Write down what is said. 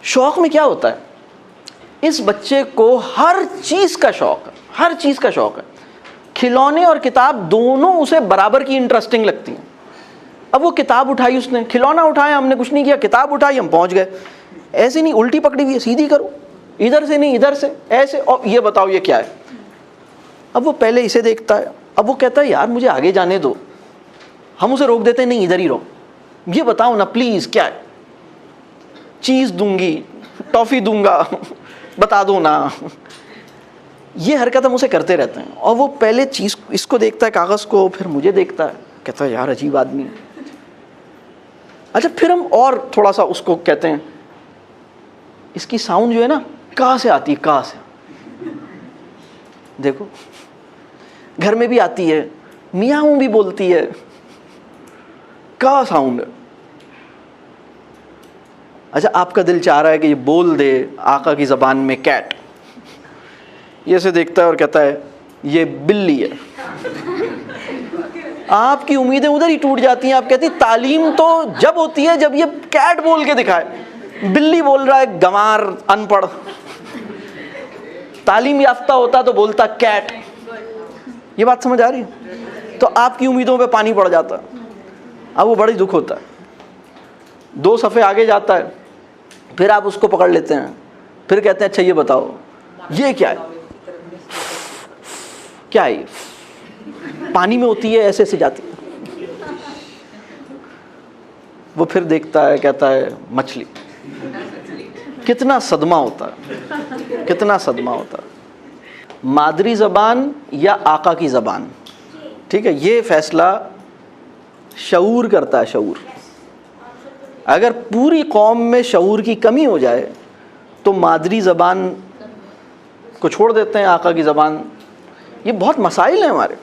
शौक़ में क्या होता है, इस बच्चे को हर चीज़ का शौक़ है, हर चीज़ का शौक़ है। खिलौने और किताब दोनों उसे बराबर की इंटरेस्टिंग लगती हैं। अब वो किताब उठाई उसने, खिलौना उठाया हमने, कुछ नहीं किया, किताब उठाई हम पहुंच गए। ऐसे नहीं उल्टी पकड़ी हुई है, सीधी करो, इधर से नहीं इधर से, ऐसे, और ये बताओ ये क्या है। अब वो पहले इसे देखता है, अब वो कहता है यार मुझे आगे जाने दो, हम उसे रोक देते हैं, नहीं इधर ही रहो, ये बताओ ना प्लीज़ क्या है। चीज़ दूंगी, टॉफ़ी दूंगा, बता दो ना। ये हरकत हम उसे करते रहते हैं। और वो पहले चीज़ इसको देखता है, कागज़ को, फिर मुझे देखता है, कहता है यार अजीब आदमी है। अच्छा, फिर हम और थोड़ा सा उसको कहते हैं, इसकी साउंड जो है ना कहाँ से आती है, कहाँ से, देखो घर में भी आती है, मियाऊं भी बोलती है, कहाँ साउंड है। अच्छा, आपका दिल चाह रहा है कि ये बोल दे आका की ज़बान में कैट, ये से देखता है और कहता है ये बिल्ली है। आपकी उम्मीदें उधर ही टूट जाती हैं। आप कहती तालीम तो जब होती है जब ये कैट बोल के दिखाए, बिल्ली बोल रहा है, गंवार अनपढ़। तालीम याफ्ता होता तो बोलता कैट। ये बात समझ आ रही है? तो आपकी उम्मीदों पे पानी पड़ जाता है। अब वो बड़ी दुख होता है, 2 सफ़े आगे जाता है, फिर आप उसको पकड़ लेते हैं, फिर कहते हैं अच्छा ये बताओ ये क्या है, क्या है, पानी में होती है, ऐसे ऐसे जाती है। वो फिर देखता है, कहता है मछली। कितना सदमा होता है, कितना सदमा होता है। मादरी ज़बान या आका की ज़बान, ठीक है, ये फैसला शऊर करता है, शऊर। अगर पूरी कौम में शऊर की कमी हो जाए तो मादरी ज़बान को छोड़ देते हैं, आका की ज़बान। ये बहुत मसाइल हैं हमारे।